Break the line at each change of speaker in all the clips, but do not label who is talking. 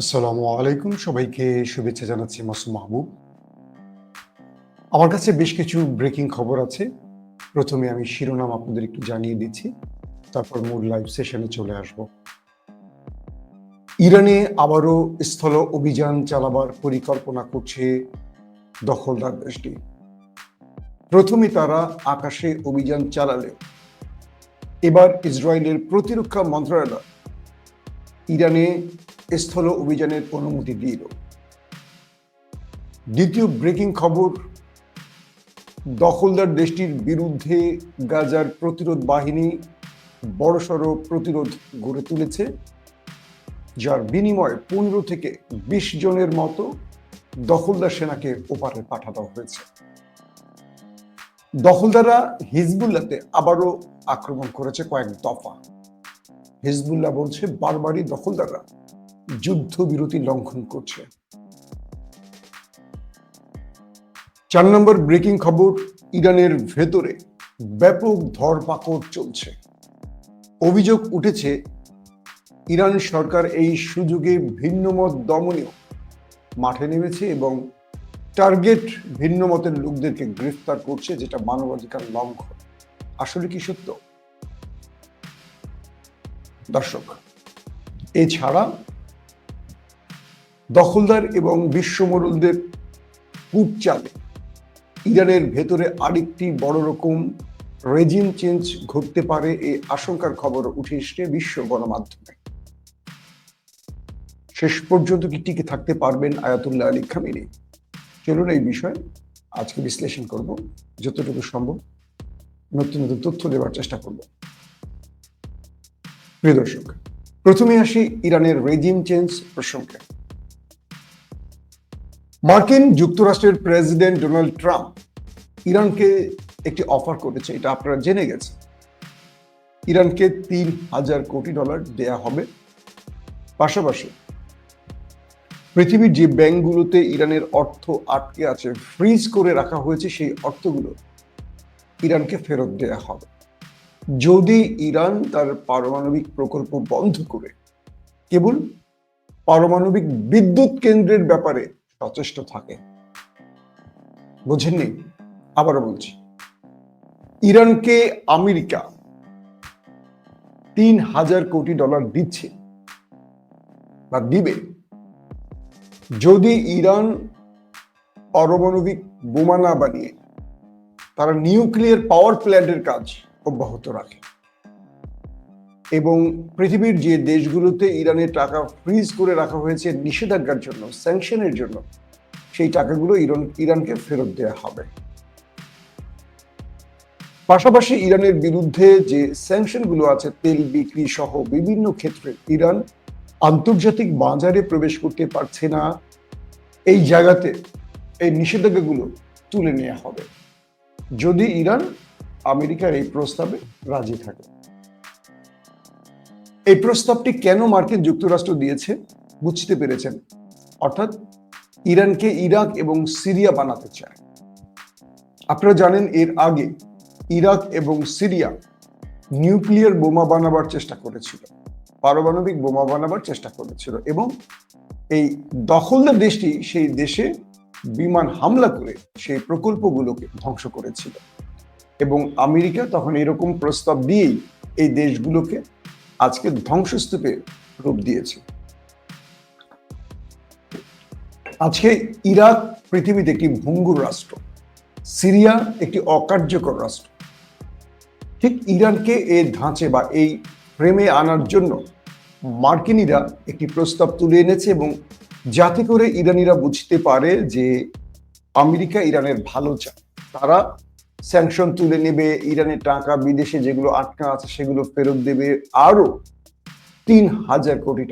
আসসালামু আলাইকুম, সবাইকে শুভেচ্ছা জানাচ্ছি। মাসুম মাহবুব। আমার কাছে বেশ কিছু ব্রেকিং খবর আছে। প্রথমে আমি শিরোনাম আপনাদের একটু জানিয়ে দিচ্ছি, তারপর মূল লাইভ সেশনে চলে আসব। ইরানে আবারও স্থল অভিযান চালাবার পরিকল্পনা করছে দখলদার দেশটি। প্রথমে তারা আকাশে অভিযান চালালেও এবার ইসরায়েলের প্রতিরক্ষা মন্ত্রণালয় ইরানে স্থল অভিযানের অনুমতি দিল। দ্বিতীয় ব্রেকিং খবর, দখলদার দেশটির বিরুদ্ধে গাজার প্রতিরোধ বাহিনী বড়সড় প্রতিরোধ গড়ে তুলেছে, যার বিনিময়ে 15 থেকে 20 জনের মতো দখলদার সেনাকে ওপারে পাঠানো হয়েছে। দখলদাররা হিজবুল্লাহতে আবারও আক্রমণ করেছে কয়েক দফা। হিজবুল্লাহ বলছে বারবারই দখলদাররা যুদ্ধবিরতি লঙ্ঘন করছে। 4 নম্বর ব্রেকিং খবর, ইরানের ভেতরে ব্যাপক ধরপাকড় চলছে। অভিযোগ উঠেছে ইরান সরকার এই সুযোগে ভিন্নমত দমনেও মাঠে নেমেছে এবং টার্গেট ভিন্নমতের লোকদেরকে গ্রেফতার করছে, যেটা মানবাধিকার লঙ্ঘন। আসলে কি সত্য? দর্শক, এছাড়া দখলদার এবং বিশ্বমরুলদের কূটচালে ইরানের ভেতরে আরেকটি বড় রকম রেজিম চেঞ্জ ঘটতে পারে, এই আশঙ্কার খবর উঠে এসছে বিশ্ব গণমাধ্যমে। শেষ পর্যন্ত কি টিকে থাকতে পারবেন আয়াতুল্লাহ আলী খামেনি? চলুন এই বিষয়ে আজকে বিশ্লেষণ করব, যতটুকু সম্ভব নতুন নতুন তথ্য দেওয়ার চেষ্টা করব। প্রিয় দর্শক, প্রথমে আসি ইরানের রেজিম চেঞ্জ প্রসঙ্গে। মার্কিন যুক্তরাষ্ট্রের প্রেসিডেন্ট ডোনাল্ড ট্রাম্প ইরানকে একটি অফার করেছে, এটা আপনারা জেনে গেছেন। ইরানকে $3,000 কোটি দেয়া হবে। পাশাপাশি পৃথিবীর যে ব্যাংকগুলোতে ইরানের অর্থ আটকে আছে, ফ্রিজ করে রাখা হয়েছে, সেই অর্থগুলো ইরানকে ফেরত দেয়া হবে যদি ইরান তার পারমাণবিক প্রকল্প বন্ধ করে কেবল পারমাণবিক বিদ্যুৎ কেন্দ্রের ব্যাপারে সচেষ্ট থাকে। বোঝেননি? আবারও বলছি, ইরানকে আমেরিকা $3,000 কোটি দিচ্ছে বা দিবে যদি ইরান পারমাণবিক বোমা না বানিয়ে তারা নিউক্লিয়ার পাওয়ার প্ল্যান্টের কাজ অব্যাহত রাখে এবং পৃথিবীর যে দেশগুলোতে ইরানের টাকা ফ্রিজ করে রাখা হয়েছে নিষেধাজ্ঞার জন্য, স্যাংশনের জন্য, সেই টাকাগুলো ইরানকে ফেরত দেওয়া হবে। পাশাপাশি ইরানের বিরুদ্ধে যে স্যাংশনগুলো আছে, তেল বিক্রি সহ বিভিন্ন ক্ষেত্রে ইরান আন্তর্জাতিক বাজারে প্রবেশ করতে পারছে না, এই জায়গাতে এই নিষেধাজ্ঞাগুলো তুলে নেওয়া হবে যদি ইরান আমেরিকার এই প্রস্তাবে রাজি থাকে। এই প্রস্তাবটি কেন মার্কিন যুক্তরাষ্ট্র দিয়েছে বুঝতে পেরেছেন। অর্থাৎ ইরানকে ইরাক এবং সিরিয়া বানাতে চায়। আপনারা জানেন এর আগে ইরাক এবং সিরিয়া নিউক্লিয়ার বোমা বানাবার চেষ্টা করেছিল, পারমাণবিক বোমা বানাবার চেষ্টা করেছিল এবং এই দখলদার দেশটি সেই দেশে বিমান হামলা করে সেই প্রকল্পগুলোকে ধ্বংস করেছিল এবং আমেরিকা তখন এরকম প্রস্তাব দিয়েই এই দেশগুলোকে আজকে ধ্বংসস্তূপে রূপ দিয়েছে। আজকে ইরাক পৃথিবীতে একটি ভঙ্গুর রাষ্ট্র, সিরিয়া একটি অকার্যকর রাষ্ট্র। ঠিক ইরানকে এই ধাঁচে বা এই ফ্রেমে আনার জন্য মার্কিনীরা একটি প্রস্তাব তুলে এনেছে এবং যাতে করে ইরানিরা বুঝতে পারে যে আমেরিকা ইরানের ভালো চায়, তারা স্যাংশন তুলে নেবে, ইরানের টাকা বিদেশে যেগুলো আটকা আছে সেগুলো ফেরত দেবে, আরো $3,000 কোটি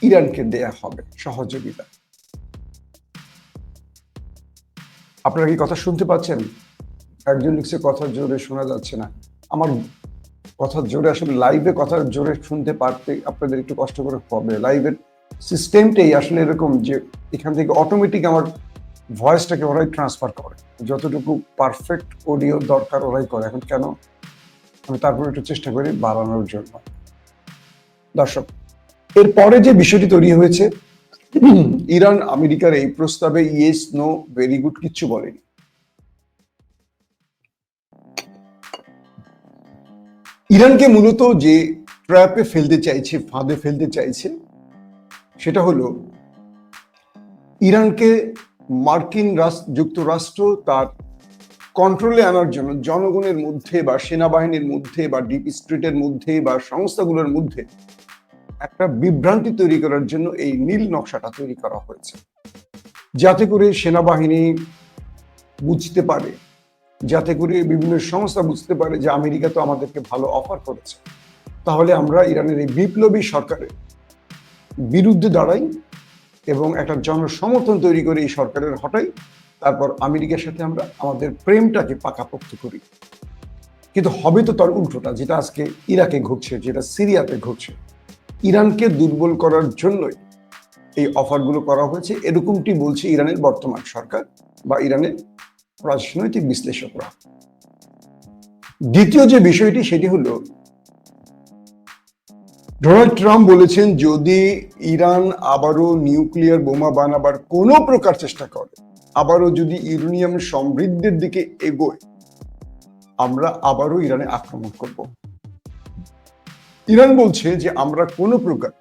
ইরানকে দেয়া হবে সহযোগিতা। আপনারা কি কথা শুনতে পাচ্ছেন? একজন লিখছে কথা জোরে শোনা যাচ্ছে না। আমার কথা জোরে, আসলে লাইভে কথা জোরে শুনতে পারতে আপনাদের একটু কষ্ট করে হবে। লাইভের সিস্টেমটাই আসলে এরকম যে এখান থেকে অটোমেটিক আমার ভয়েসটাকে ওরাই ট্রান্সফার করে, যতটুকু পারফেক্ট অডিও দরকার ওরাই করে। এখন কেন, আমি তারপর একটু চেষ্টা করি বাড়ানোর জন্য। দর্শক, এরপরে যে বিষয়টি তৈরি হয়েছে, ইরান আমেরিকার এই প্রস্তাবে ইয়েস নো ভেরি গুড কিচ্ছু বলেনি। ইরানকে মূলত যে ট্র্যাপে ফেলতে চাইছে, ফাঁদে ফেলতে চাইছে, সেটা হলো ইরানকে মার্কিন যুক্তরাষ্ট্র তার কন্ট্রোলে আনার জন্য জনগণের মধ্যে বা সেনাবাহিনীর মধ্যে বা ডিপ স্টেটের মধ্যে বা সংস্থাগুলোর মধ্যে একটা বিভ্রান্তি তৈরি করার জন্য এই নীল নকশাটা তৈরি করা হয়েছে, যাতে করে সেনাবাহিনী বুঝতে পারে, যাতে করে বিভিন্ন সংস্থা বুঝতে পারে যে আমেরিকা তো আমাদেরকে ভালো অফার করেছে, তাহলে আমরা ইরানের এই বিপ্লবী সরকারের বিরুদ্ধে দাঁড়াই এবং একটা জনসমর্থন তৈরি করে এই সরকারের হটাই, তারপর আমেরিকার সাথে আমরা আমাদের প্রেমটাকে পাকাপোক্ত করি। কিন্তু হবে তো তার উল্টোটা, যেটা আজকে ইরাকে ঘটছে, যেটা সিরিয়াতে ঘটছে। ইরানকে দুর্বল করার জন্যই এই অফারগুলো করা হয়েছে, এরকমটি বলছে ইরানের বর্তমান সরকার বা ইরানের রাজনৈতিক বিশ্লেষকরা। দ্বিতীয় যে বিষয়টি, সেটি হলো ডোনাল্ড ট্রাম্প বলেছেন যদি ইরান আবারও নিউক্লিয়ার বোমা বানাবার কোনো প্রকার চেষ্টা করে, আবারও যদি ইউরেনিয়াম সমৃদ্ধির দিকে এগোয়, আমরা আবারও ইরানে আক্রমণ করব। ইরান বলছে যে আমরা কোনো প্রকার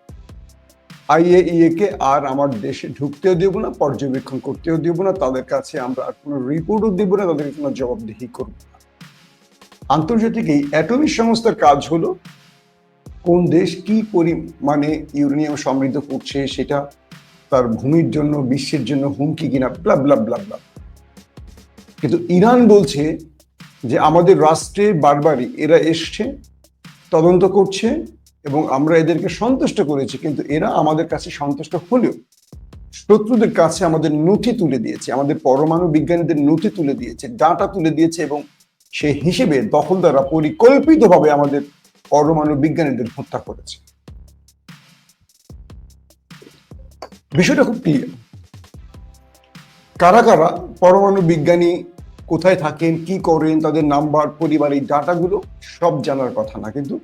আইএইএ কে আর আমার দেশে ঢুকতেও দেব না, পর্যবেক্ষণ করতেও দেব না, তাদের কাছে আমরা আর কোনো রিপোর্টও দেব না, তাদেরকে কোনো জবাবদিহি করব না। আন্তর্জাতিক এই অ্যাটমিক সংস্থার কাজ হলো কোন দেশ কি পরিমাণে ইউরেনিয়াম সমৃদ্ধ করছে, সেটা তার ভূমির জন্য, বিশ্বের জন্য হুমকি কিনা, ব্লা ব্লা ব্লা ব্লা। কিন্তু ইরান বলছে যে আমাদের রাষ্ট্রে বারবারই এরা এসছে, তদন্ত করছে এবং আমরা এদেরকে সন্তুষ্ট করেছি, কিন্তু এরা আমাদের কাছে সন্তুষ্ট হলেও শত্রুদের কাছে আমাদের নথি তুলে দিয়েছে, আমাদের পরমাণু বিজ্ঞানীদের নথি তুলে দিয়েছে, ডাটা তুলে দিয়েছে, এবং সেই হিসেবে দখলদাররা পরিকল্পিতভাবে আমাদের পরমাণু বিজ্ঞানীদের হত্যা করেছে। বিষয়টা খুব ক্লিয়ার। কারা কারা পরমাণু বিজ্ঞানী, কোথায় থাকেন, কি করেন, তাদের নাম্বার, পরিবার, এই ডাটাগুলো সব জানার কথা না, কিন্তু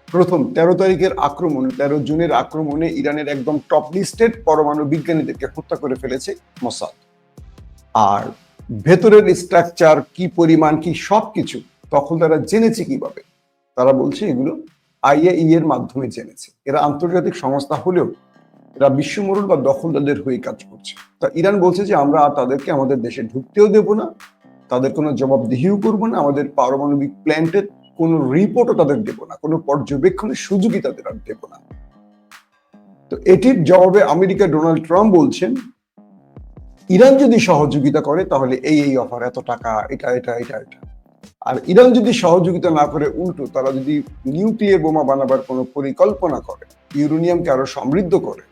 প্রথম 13 তারিখের আক্রমণে, 13 জুনের আক্রমণে ইরানের একদম টপ লিস্টেড পরমাণু বিজ্ঞানীদেরকে হত্যা করে ফেলেছে মোসাদ। আর ভেতরের স্ট্রাকচার কি পরিমাণ, কি সবকিছু তখন তারা জেনেছে কিভাবে? তারা বলছে এগুলো আইএইএ এর মাধ্যমে জেনেছে। এরা আন্তর্জাতিক সংস্থা হলেও এরা বিশ্বমোড়ল বা দখলদারদের হয়ে কাজ করছে। তা ইরান বলছে যে আমরা আর তাদেরকে আমাদের দেশে ঢুকতেও দেব না, তাদের কোনো জবাবদিহিও করবো না, আমাদের পারমাণবিক প্ল্যান্টের কোনো রিপোর্টও তাদের দেব না, কোনো পর্যবেক্ষণের সুযোগই তাদের আর দেব না। তো এটির জবাবে আমেরিকা ডোনাল্ড ট্রাম্প বলছেন ইরান যদি সহযোগিতা করে তাহলে এই অফার, এত টাকা, এটা এটা এটা এটা। আর ইরান যদি সহযোগিতা না করে, উল্টো তারা যদি নিউক্লিয়ার বোমা বানাবার কোনো পরিকল্পনা করে, ইউরেনিয়ামকে আরো সমৃদ্ধ করে,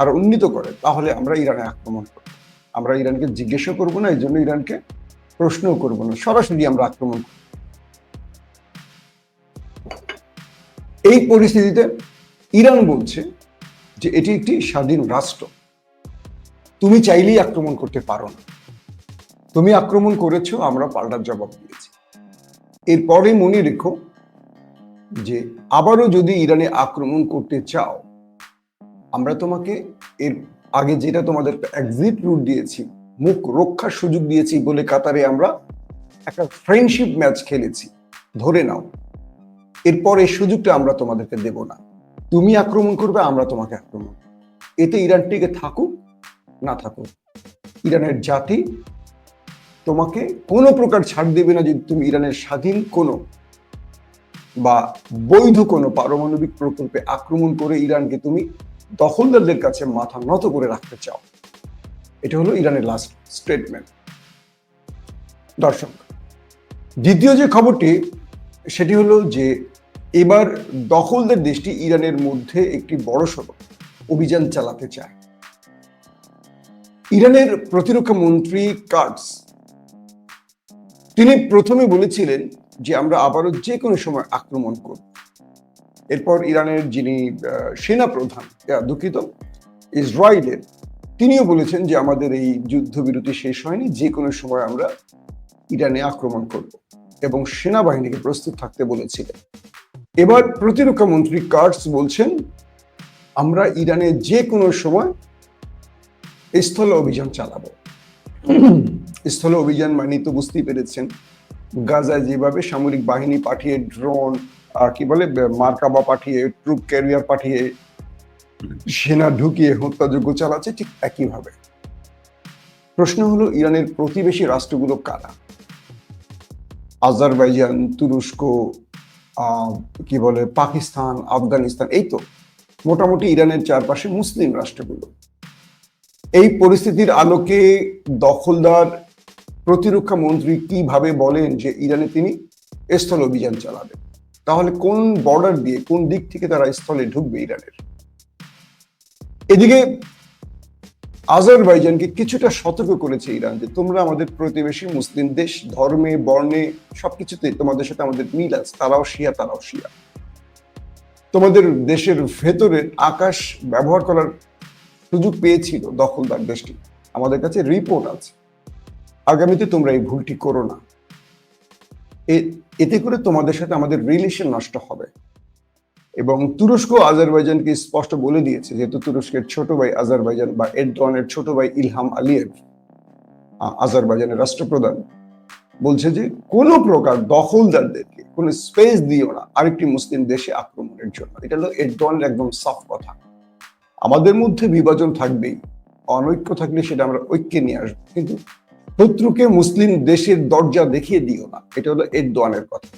আরো উন্নীত করে, তাহলে আমরা ইরানে আক্রমণ করব। আমরা ইরানকে জিজ্ঞাসা করবো না, এই জন্য ইরানকে প্রশ্নও করবো না, সরাসরি আমরা আক্রমণ করব। এই পরিস্থিতিতে ইরান বলছে যে এটি একটি স্বাধীন রাষ্ট্র, তুমি চাইলেই আক্রমণ করতে পারো না, তুমি আক্রমণ করেছো, আমরা পাল্টার জবাব দিয়েছি। এরপরে মনে রেখো যে আবারও যদি ইরানে আক্রমণ করতে চাও, আমরা তোমাকে এর আগে যেটা তোমাদের এক্সিট রুট দিয়েছি, মুখ রক্ষার সুযোগ দিয়েছি বলে কাতারে আমরা একটা ফ্রেন্ডশিপ ম্যাচ খেলেছি, ধরে নাও। এরপর এই সুযোগটা আমরা তোমাদেরকে দেব না, তুমি আক্রমণ করবে, আমরা তোমাকে আক্রমণ। এতে ইরান টিকে থাকুক না থাকুক, ইরানের জাতি তোমাকে কোনো প্রকার ছাড় দেবে না যদি তুমি ইরানের স্বাধীন কোনো বা বৈধ কোনো পারমাণবিক প্রকল্পে আক্রমণ করে ইরানকে তুমি দখলদারদের কাছে মাথা নত করে রাখতে চাও। এটা হলো ইরানের লাস্ট স্টেটমেন্ট। দর্শক, দ্বিতীয় যে খবরটি, সেটি হলো যে এবার দখলদার দেশটি ইরানের মধ্যে একটি বড়সড় অভিযান চালাতে চায়। ইরানের প্রতিরক্ষা মন্ত্রী কার্টস, তিনি প্রথমে বলেছিলেন যে আমরা আবারও যে কোনো সময় আক্রমণ করব। এরপর ইরানের যিনি সেনা প্রধান, দুঃখিত, ইসরায়েলের, তিনিও বলেছেন যে আমাদের এই যুদ্ধবিরতি শেষ হয়নি, যে কোনো সময় আমরা ইরানে আক্রমণ করব, এবং সেনাবাহিনীকে প্রস্তুত থাকতে বলেছিলেন। এবার প্রতিরক্ষা মন্ত্রী কার্টস বলছেন আমরা ইরানে যে কোনো সময় স্থল অভিযান চালাবো। স্থল অভিযান মানে তো বুঝতেই পেরেছেন, গাজায় যেভাবে সামরিক বাহিনী পাঠিয়ে, ড্রোন কি বলে মার্কাবা পাঠিয়ে, ট্রুপ ক্যারিয়ার পাঠিয়ে, সেনা ঢুকিয়ে হত্যাযজ্ঞ চালাচ্ছে, ঠিক একইভাবে। প্রশ্ন হলো, ইরানের প্রতিবেশী রাষ্ট্রগুলো কারা? আজারবাইজান, তুরস্ক, কি বলে পাকিস্তান, আফগানিস্তান, এই তো মোটামুটি ইরানের চারপাশে মুসলিম রাষ্ট্রগুলো। এই পরিস্থিতির আলোকে দখলদার প্রতিরক্ষা মন্ত্রী কিভাবে বলেন যে ইরানে তিনি স্থল অভিযান চালাবেন? তাহলে কোন বর্ডার দিয়ে, কোন দিক থেকে তারা স্থলে ঢুকবে ইরানের? এদিকে আজারবাইজানকে কিছুটা সতর্ক করেছে ইরান যে তোমরা আমাদের প্রতিবেশী মুসলিম দেশ, ধর্মে বর্ণে সবকিছুতে তোমাদের সাথে আমাদের মিল আছে, তারাও শিয়া তারাও শিয়া। তোমাদের দেশের ভেতরে আকাশ ব্যবহার করার সুযোগ পেয়েছিল দখলদার দেশটি, আমাদের কাছে রিপোর্ট আছে। আগামীতে তোমরা এই ভুলটি করো না, এতে করে তোমাদের সাথে আমাদের রিলেশন নষ্ট হবে। এবং তুরস্ক আজারবাইজানকে স্পষ্ট বলে দিয়েছে, যেহেতু তুরস্কের ছোট ভাই আজারবাইজান বা এরদোয়ানের ছোট ভাই ইলহাম আলিয়েভ আজারবাইজানের রাষ্ট্রপ্রধান, বলছে যে কোনো প্রকার দখলদারদেরকে কোনো স্পেস দিও না আরেকটি মুসলিম দেশে আক্রমণের জন্য। এটা হলো এরদোয়ানের একদম সাফ কথা। আমাদের মধ্যে বিভাজন থাকবেই, অনৈক্য থাকলে সেটা আমরা ঐক্যে নিয়ে আসবো, কিন্তু শত্রুকে মুসলিম দেশের দরজা দেখিয়ে দিও না। এটা হলো এরদোয়ানের কথা।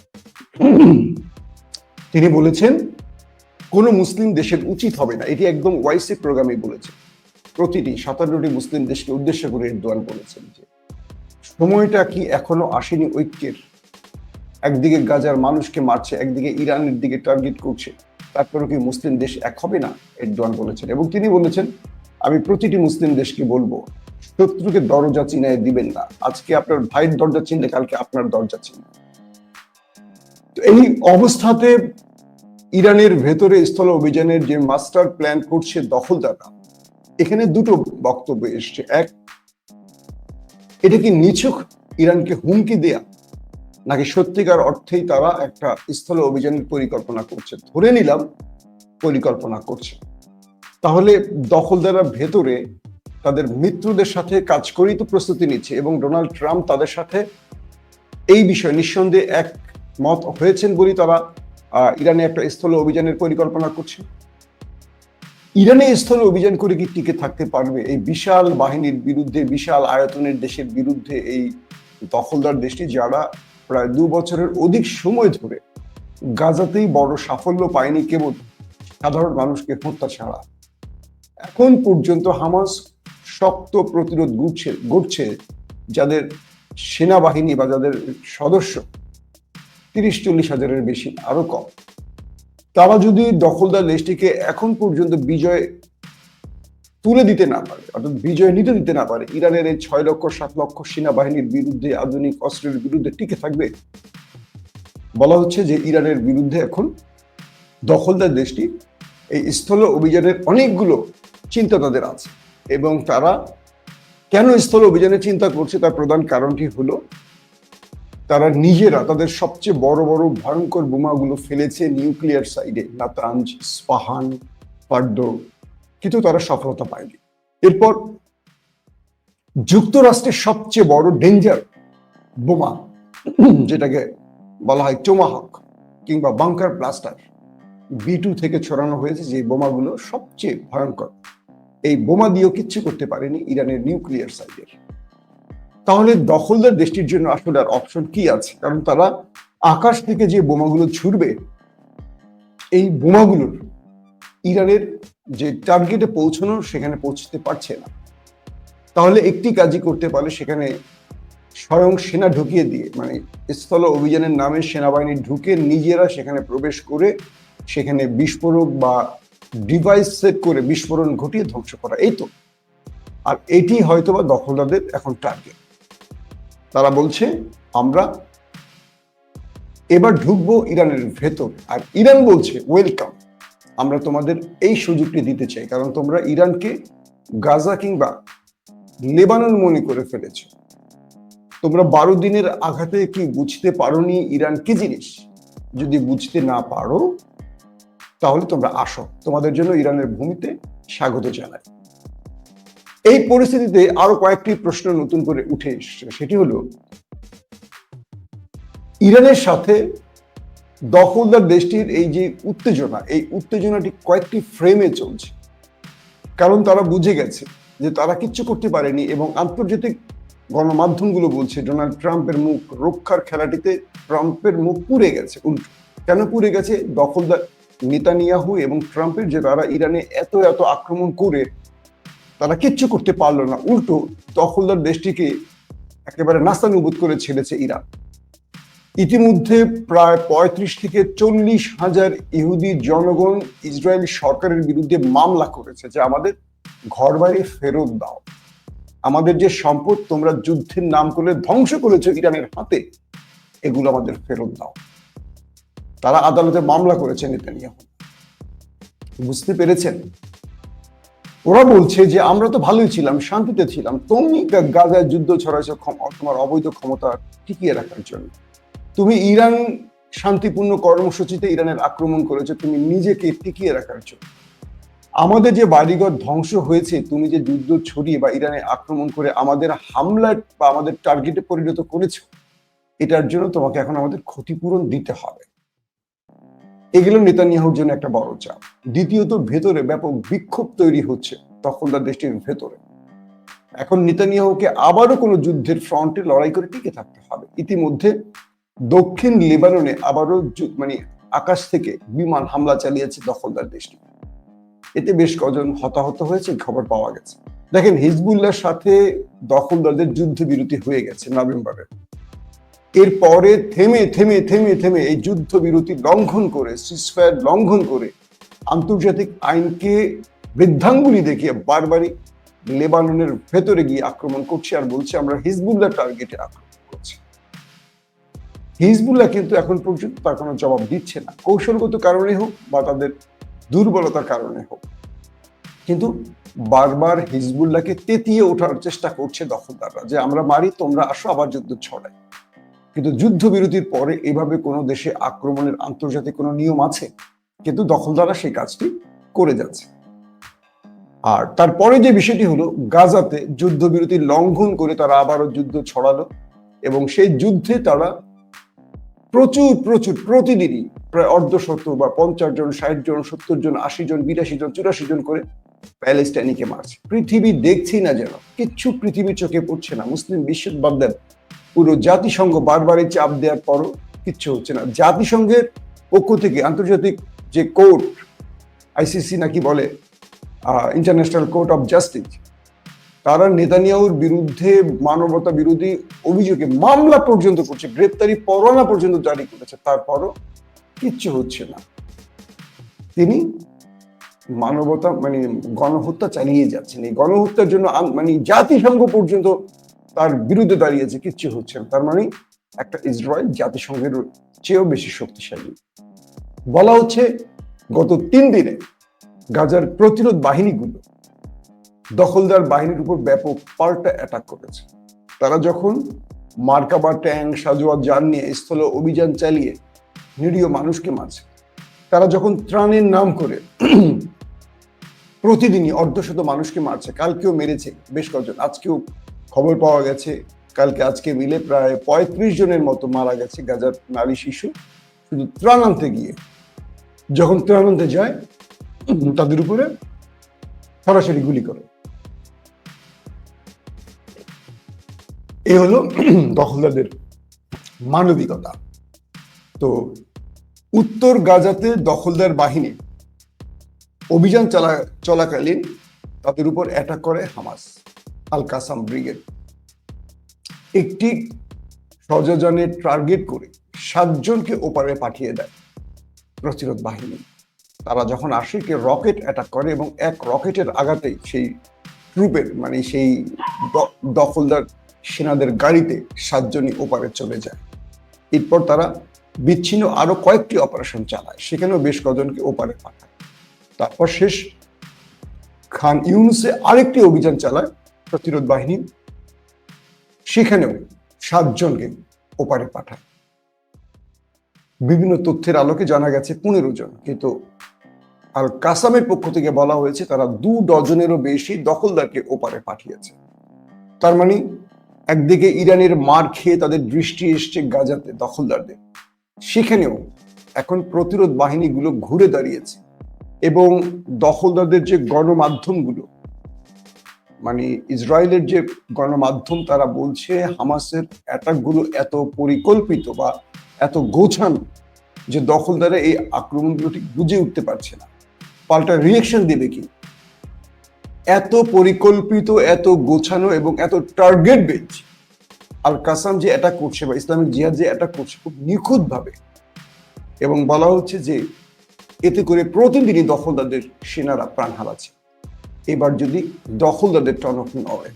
তিনি বলেছেন কোন মুসলিম দেশের উচিত হবে না, এটি একদম ওয়াইসি প্রোগ্রামে বলেছে। প্রতিটি 57টি মুসলিম দেশকে উদ্দেশ্য করে এরদোয়ান বলেছেন যে সময়টা কি এখনো আসেনি ঐক্যের? একদিকে গাজার মানুষকে মারছে, একদিকে ইরানের দিকে টার্গেট করছে, তারপরেও কি মুসলিম দেশ এক হবে না? এরদোয়ান বলেছেন। এবং তিনি বলেছেন, আমি প্রতিটি মুসলিম দেশকে বলবো, শত্রুকে দরজা চিনায় দিবেন না। আজকে আপনার ভাইয়ের দরজা চিনলে কালকে আপনার দরজা চিনবে। তো এই অবস্থাতে ইরানের ভেতরে স্থল অভিযানের যে মাস্টার প্ল্যান করছে দখলদাররা, এখানে দুটো বক্তব্য এসছে। এক, এটা কি নিছক ইরানকে হুমকি দেয়া, নাকি সত্যিকার অর্থেই তারা একটা স্থল অভিযানের পরিকল্পনা করছে? ধরে নিলাম পরিকল্পনা করছে, তাহলে দখলদাররা ভেতরে তাদের মিত্রদের সাথে কাজ করেই তো প্রস্তুতি নিচ্ছে, এবং ডোনাল্ড ট্রাম্প তাদের সাথে এই বিষয়ে নিঃসন্দেহে একমত হয়েছেন বলেই তারা ইরানে একটা স্থল অভিযানের পরিকল্পনা করছে। ইরানে স্থল অভিযান করে কি টিকে থাকতে পারবে এই বিশাল বাহিনীর বিরুদ্ধে, বিশাল আয়তনের দেশের বিরুদ্ধে? এই দখলদার দেশটি যারা প্রায় 2 বছরের অধিক সময় ধরে গাজাতেই বড় সাফল্য পায়নি, কেবল সাধারণ মানুষকে হত্যা ছাড়া। এখন পর্যন্ত হামাস শক্ত প্রতিরোধ গড়ছে, যাদের সেনাবাহিনী বা যাদের সদস্য 30-40 হাজারের বেশি, আরো কম। তারা যদি দখলদার দেশটিকে এখন পর্যন্ত বিজয় তুলে দিতে না পারে, অর্থাৎ বিজয় নিতে দিতে না পারে, ইরানের এই 6-7 লক্ষ সেনাবাহিনীর বিরুদ্ধে, আধুনিক অস্ত্রের বিরুদ্ধে টিকে থাকবে? বলা হচ্ছে যে ইরানের বিরুদ্ধে এখন দখলদার দেশটি এই স্থল অভিযানের অনেকগুলো চিন্তা তাদের আছে। এবং তারা কেন স্থল অভিযানের চিন্তা করছে তার প্রধান কারণটি হলো, তারা নিজেরা তাদের সবচেয়ে বড় বড় ভয়ঙ্কর বোমাগুলো ফেলেছে নিউক্লিয়ার সাইডে, নাতাঞ্জ, স্পাহান, পার্ডো, কিন্তু তারা সফলতা পায়নি। এরপর যুক্তরাষ্ট্রের সবচেয়ে বড় ডেঞ্জার বোমা, যেটাকে বলা হয় টোমাহক কিংবা বাংকার ব্লাস্টার, B2 থেকে ছড়ানো হয়েছে, যে বোমাগুলো সবচেয়ে ভয়ঙ্কর। এই বোমা দিয়েও কিচ্ছু করতে পারেনি ইরানের নিউক্লিয়ার সাইডের। তাহলে দখলদার দেশটির জন্য আসলে আর অপশন কি আছে? কারণ তারা আকাশ থেকে যে বোমাগুলো ছুড়বে, এই বোমাগুলোর ইরানের যে টার্গেটে পৌঁছানোর, সেখানে পৌঁছতে পারছে না। তাহলে একটি কাজই করতে পারে, সেখানে স্বয়ং সেনা ঢুকিয়ে দিয়ে, মানে স্থল অভিযানের নামে সেনাবাহিনী ঢুকে নিজেরা সেখানে প্রবেশ করে সেখানে বিস্ফোরক বা ডিভাইস সেট করে বিস্ফোরণ ঘটিয়ে ধ্বংস করা, এই তো। আর এটি হয়তোবা দখলদারদের এখন টার্গেট। তারা বলছে আমরা এবার ঢুকবো ইরানের ভেতর, আর ইরান বলছে ওয়েলকাম, আমরা তোমাদের এই সুযোগটি দিতে চাই, কারণ তোমরা ইরানকে গাজা কিংবা লেবানন মনে করে ফেলেছ। তোমরা 12 দিনের আঘাতে কি বুঝতে পারোনি ইরান কি জিনিস? যদি বুঝতে না পারো, তাহলে তোমরা আসো, তোমাদের জন্য ইরানের ভূমিতে স্বাগত জানাই। এই পরিস্থিতিতে আরো কয়েকটি প্রশ্ন নতুন করে উঠে এসছে, সেটি হলো ইরানের সাথে দখলদার দেশটির এই যে উত্তেজনা, এই উত্তেজনাটি কয়েকটি ফ্রেমে চলছে। কারণ তারা বুঝে গেছে যে তারা কিচ্ছু করতে পারেনি এবং আন্তর্জাতিক গণমাধ্যমগুলো বলছে ডোনাল্ড ট্রাম্পের মুখ রক্ষার খেলাটিতে ট্রাম্পের মুখ পুড়ে গেছে। উল্টো কেন পুড়ে গেছে? দখলদার নেতানিয়াহু এবং ট্রাম্পের যে তারা ইরানে এত এত আক্রমণ করে তারা কিচ্ছু করতে পারলো না, উল্টো দখলদার দেশটিকে একেবারে নাস্তানুবুদ করে ছেড়েছে ইরান। ইতিমধ্যে প্রায় ৩৫ থেকে ৪০,০০০ ইহুদি জনগণ ইসরায়েলি সরকারের বিরুদ্ধে মামলা করেছে যে আমাদের ঘরবাড়ি ফেরত দাও, আমাদের যে সম্পদ তোমরা যুদ্ধের নাম করে ধ্বংস করেছো ইরানের হাতে, এগুলো আমাদের ফেরত দাও। তারা আদালতে মামলা করেছে নেতানিয়াহু। বুঝতে পেরেছেন? ওরা বলছে যে আমরা তো ভালোই ছিলাম, শান্তিতে ছিলাম, তুমি গাজায় যুদ্ধ ছড়াইছো তোমার অবৈধ ক্ষমতা টিকিয়ে রাখার জন্য। তুমি ইরান শান্তিপূর্ণ কর্মসূচিতে ইরানের আক্রমণ করেছো তুমি নিজেকে টিকিয়ে রাখার জন্য। আমাদের যে বাড়িঘর ধ্বংস হয়েছে তুমি যে যুদ্ধ ছড়িয়ে বা ইরানে আক্রমণ করে আমাদের হামলা বা আমাদের টার্গেটে পরিণত করেছো, এটার জন্য তোমাকে এখন আমাদের ক্ষতিপূরণ দিতে হবে। এগুলো নেতানিয়াহুর জন্য একটা বড় চাপ। দ্বিতীয়ত, ভেতরে ব্যাপক বিক্ষোভ তৈরি হচ্ছে দখলদার দেশটির ভেতরে। এখন নেতানিয়াহুকে আবারও কোনো যুদ্ধের ফ্রন্টে লড়াই করে টিকে থাকতে হবে। ইতিমধ্যে দক্ষিণ লেবাননে আবারও আকাশ থেকে বিমান হামলা চালিয়েছে দখলদার দেশটি। এতে বেশ কজন হতাহত হয়েছে খবর পাওয়া গেছে। দেখেন, হিজবুল্লাহর সাথে দখলদারদের যুদ্ধবিরতি হয়ে গেছে নভেম্বরে। এরপরে থেমে থেমে থেমে থেমে এই যুদ্ধবিরতি লঙ্ঘন করে, সিজফায়ার লঙ্ঘন করে, আন্তর্জাতিক আইনকে বৃদ্ধাঙ্গুলি দেখিয়ে বারবারই লেবাননের ভেতরে গিয়ে আক্রমণ করছে আর বলছে আমরা হিজবুল্লাহ টার্গেটে আক্রমণ করছি। হিজবুল্লাহ কিন্তু এখন পর্যন্ত তার কোনো জবাব দিচ্ছে না, কৌশলগত কারণে হোক বা তাদের দুর্বলতার কারণে হোক। কিন্তু বারবার হিজবুল্লাহকে তেতিয়ে ওঠার চেষ্টা করছে দখলদাররা যে আমরা মারি, তোমরা আসো, আবার যুদ্ধ ছড়াই। কিন্তু যুদ্ধবিরতির পরে এভাবে কোনো দেশে আক্রমণের আন্তর্জাতিক কোনো নিয়ম আছে? কিন্তু দখলদাররা সেই কাজটি করে যাচ্ছে। আর তারপরে যে বিষয়টি হলো, গাজাতে যুদ্ধবিরতি লঙ্ঘন করে তারা আবারও যুদ্ধ ছড়ালো এবং সেই যুদ্ধে তারা প্রচুর প্রচুর প্রতিদিনই প্রায় অর্ধশত বা ৫০ জন, ৬০ জন, ৭০ জন, ৮০ জন, ৮২ জন, ৮৪ জন করে প্যালেস্টাইনিকে মারছে। পৃথিবী দেখছি না, যেন কিচ্ছু পৃথিবী চোখে পড়ছে না। মুসলিম বিশ্ব বাদ দেন, পুরো জাতিসংঘ বারবারই চাপ দেওয়ার পরও কিচ্ছু হচ্ছে না। জাতিসংঘের পক্ষ থেকে আন্তর্জাতিক যে কোর্ট, আইসিসি নাকি বলে, ইন্টারন্যাশনাল কোর্ট অফ জাস্টিস, তারা নেতানিয়াহুর বিরুদ্ধে মানবতা বিরোধী অভিযোগে মামলা পর্যন্ত করছে, গ্রেপ্তারি পরোয়ানা পর্যন্ত জারি করেছে, তারপরও কিচ্ছু হচ্ছে না। তিনি মানবতা গণহত্যা চালিয়ে যাচ্ছেন। এই গণহত্যার জন্য জাতিসংঘ পর্যন্ত তার বিরুদ্ধে দাঁড়িয়েছে, কিচ্ছু হচ্ছে না। তার মানে একটা ইসরায়েল জাতিসংঘের চেয়েও বেশি শক্তিশালী। বলা হচ্ছে গত ৩ দিনে গাজার প্রতিরোধ বাহিনীগুলো দখলদার বাহিনীর উপর ব্যাপক পাল্টা অ্যাটাক করেছে। তারা যখন মার্কাবা ট্যাঙ্ক, সাজোয়া যান নিয়ে স্থলে অভিযান চালিয়ে নিরীহ মানুষকে মারছে, তারা যখন ত্রাণের নাম করে প্রতিদিনই অর্ধশত মানুষকে মারছে, কালকেও মেরেছে বেশ কজন, আজকেও খবর পাওয়া গেছে কালকে আজকে মিলে প্রায় ৩৫ জনের মতো মারা গেছে গাজার নারী শিশু, শুধু ত্রাণ আনতে গিয়ে। যখন ত্রাণ আনতে যায় তাদের উপরে সরাসরি গুলি করে। এই হলো দখলদারদের মানবিকতা। তো উত্তর গাজাতে দখলদার বাহিনী অভিযান চলাকালীন তাদের উপর অ্যাটাক করে হামাস, আল কাসাম ব্রিগেড। একটি সহযোজনের টার্গেট করে ৭ জনকে ওপারে পাঠিয়ে দেয় প্রতিরোধ বাহিনী। তারা যখন আসে, কে রকেট অ্যাটাক করে এবং এক রকেটের আঘাতেই সেই ট্রুপের সেই দখলদার সেনাদের গাড়িতে ৭ জনই ওপারে চলে যায়। এরপর তারা বিচ্ছিন্ন আরো কয়েকটি অপারেশন চালায়, সেখানেও বেশ কজনকে ওপারে পাঠায়। তারপর শেষ খান ইউনুসে আরেকটি অভিযান চালায় প্রতিরোধ বাহিনী, সেখানেও ৭ জনকে ওপারে পাঠায়। বিভিন্ন তথ্যের আলোকে জানা গেছে ১৫ জন, কিন্তু আল কাসামের পক্ষ থেকে বলা হয়েছে তারা 2 ডজনেরও বেশি দখলদারকে ওপারে পাঠিয়েছে। তার মানে একদিকে ইরানের মার খেয়ে তাদের দৃষ্টি এসছে গাজাতে দখলদারদের, সেখানেও এখন প্রতিরোধ বাহিনীগুলো ঘুরে দাঁড়িয়েছে এবং দখলদারদের যে গণমাধ্যমগুলো, মানে ইসরায়েলের যে গণমাধ্যম, তারা বলছে হামাসের অ্যাটাকগুলো এত পরিকল্পিত বা এত গোছানো যে দখলদাররা এই আক্রমণগুলো ঠিক বুঝে উঠতে পারছে না, পাল্টা রিয়েকশন দেবে কি। এত পরিকল্পিত, এত গোছানো এবং এত টার্গেট বেজ আল কাসাম যে অ্যাটাক করছে বা ইসলামিক জিহাদ যে অ্যাটাক করছে খুব নিখুঁত ভাবে, এবং বলা হচ্ছে যে এতে করে প্রতিদিনই দখলদারদের সেনারা প্রাণ হারাচ্ছে। এবার যদি দখলদারদের টনক নয়,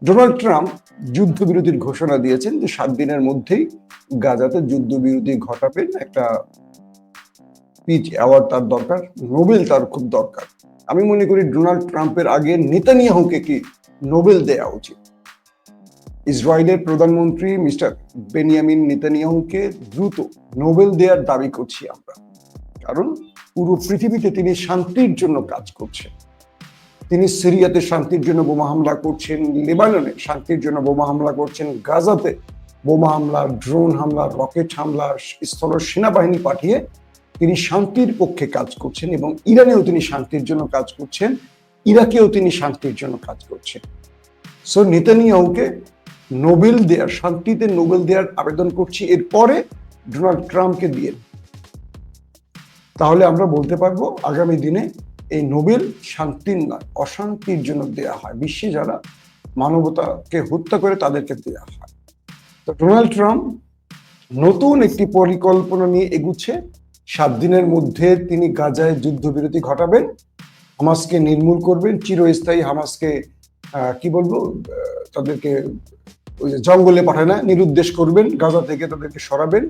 ডোনাল্ড ট্রাম্প যুদ্ধবিরতির ঘোষণা দিয়েছেন যে 7 দিনের মধ্যেই গাজাতে যুদ্ধবিরতি ঘটাবেন। একটা পিচ অ্যাওয়ার্ড তার দরকার, নোবেল তার খুব দরকার। আমি মনে করি ডোনাল্ড ট্রাম্পের আগে নেতানিয়াহুকে কি নোবেল দেওয়া উচিত। ইসরায়েলের প্রধানমন্ত্রী মিস্টার বেনিয়ামিন নেতানিয়াহুকে দ্রুত নোবেল দেওয়ার দাবি করছি আমরা, কারণ পুরো পৃথিবীতে তিনি শান্তির জন্য কাজ করছেন। তিনি সিরিয়াতে শান্তির জন্য বোমা হামলা করছেন, লেবাননে শান্তির জন্য বোমা হামলা করছেন, গাজাতে বোমা হামলা, ড্রোন হামলা, রকেট হামলা, স্থল সেনাবাহিনী পাঠিয়ে তিনি শান্তির পক্ষে কাজ করছেন, এবং ইরানেও তিনি শান্তির জন্য কাজ করছেন, ইরাকেও তিনি শান্তির জন্য কাজ করছেন। সো নেতানিয়াহুকে নোবেল দেওয়ার, শান্তিতে নোবেল দেওয়ার আবেদন করছি। এরপরে ডোনাল্ড ট্রাম্পকে দিয়ে, তাহলে আমরা বলতে পারবো আগামী দিনে এই নোবেল শান্তির নয় অশান্তির জন্য দেয়া হয়, বিশ্বে যারা মানবতাকে হত্যা করে তাদেরকে দেয়া হয়। তো ডোনাল্ড ট্রাম্প নতুন একটি পরিকল্পনা নিয়ে এগুচ্ছে। 7 দিনের মধ্যে তিনি গাজায় যুদ্ধবিরতি ঘটাবেন, হামাসকে নির্মূল করবেন, চিরস্থায়ী হামাসকে কি বলবো, তাদেরকে ওই যে জঙ্গলে পাঠায় না, নিরুদ্দেশ করবেন, গাজা থেকে তাদেরকে সরাবেন।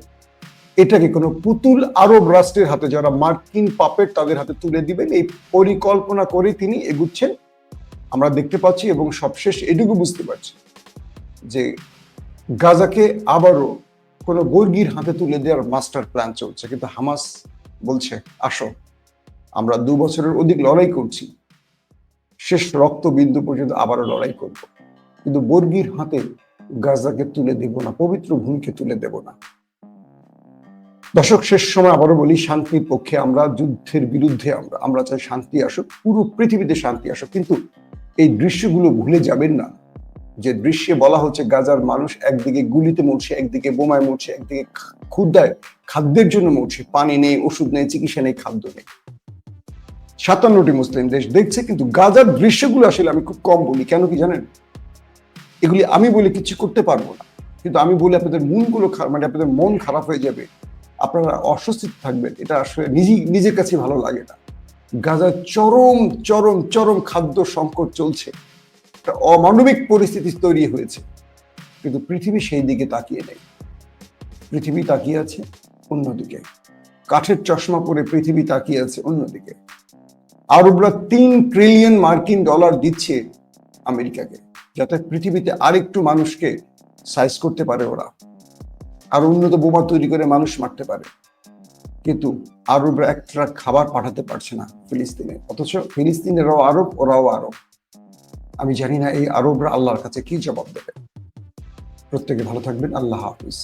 এটাকে কোনো পুতুল আরব রাষ্ট্রের হাতে, যারা মার্কিন পাপেট, তাদের হাতে তুলে দিবেন। এই পরিকল্পনা করে তিনি এগুচ্ছেন আমরা দেখতে পাচ্ছি, এবং সবশেষ এটুকু বুঝতে পারছি যে গাজাকে আবারও কোনো বর্গীর হাতে তুলে দেওয়ার মাস্টার প্ল্যান চলছে। কিন্তু হামাস বলছে আসো, আমরা 2 বছরের অধিক লড়াই করছি, শেষ রক্তবিন্দু পর্যন্ত আবারও লড়াই করব, কিন্তু বর্গীর হাতে গাজাকে তুলে দেব না, পবিত্র ভূমিকে তুলে দেব না। দর্শক, শেষ সময় আবারও বলি, শান্তির পক্ষে আমরা, যুদ্ধের বিরুদ্ধে আমরা চাই শান্তি আসুক, পুরো পৃথিবীতে শান্তি আসুক। কিন্তু এই দৃশ্যগুলো ভুলে যাবেন না, যে দৃশ্যে বলা হচ্ছে গাজার মানুষ একদিকে গুলিতে মরছে, একদিকে বোমায় মরছে, একদিকে ক্ষুধায় খাদ্যের জন্য মরছে, পানি নেই, ওষুধ নেই, চিকিৎসা নেই, খাদ্য নেই। 57টি মুসলিম দেশ দেখছে, কিন্তু গাজার দৃশ্যগুলো আসলে আমি খুব কম বলি। কেন কি জানেন? এগুলি আমি বলে কিছু করতে পারবো না, কিন্তু আমি বলে আপনাদের মনগুলো, মানে আপনাদের মন খারাপ হয়ে যাবে, আপনারা অস্বস্তিতে থাকবেন। এটা আসলে নিজের কাছে ভালো লাগে না। গাজায় চরম চরম চরম খাদ্য সংকট চলছে, একটা অমানবিক পরিস্থিতি তৈরি হয়েছে, কিন্তু পৃথিবী সেই দিকে তাকিয়ে নেই। পৃথিবী তাকিয়ে আছে অন্যদিকে, কাঠের চশমা পরে পৃথিবী তাকিয়ে আছে অন্যদিকে। আরবরা $3 ট্রিলিয়ন মার্কিন ডলার দিচ্ছে আমেরিকাকে, যাতে পৃথিবীতে আরেকটু মানুষকে সাইজ করতে পারে, ওরা আর উন্নত বোমা তৈরি করে মানুষ মারতে পারে। কিন্তু আরবরা একটা খাবার পাঠাতে পারছে না ফিলিস্তিনে, অথচ ফিলিস্তিনেরাও আরব, ওরাও আরব। আমি জানি না এই আরবরা আল্লাহর কাছে কি জবাব দেবে। প্রত্যেকে ভালো থাকবেন। আল্লাহ হাফিজ।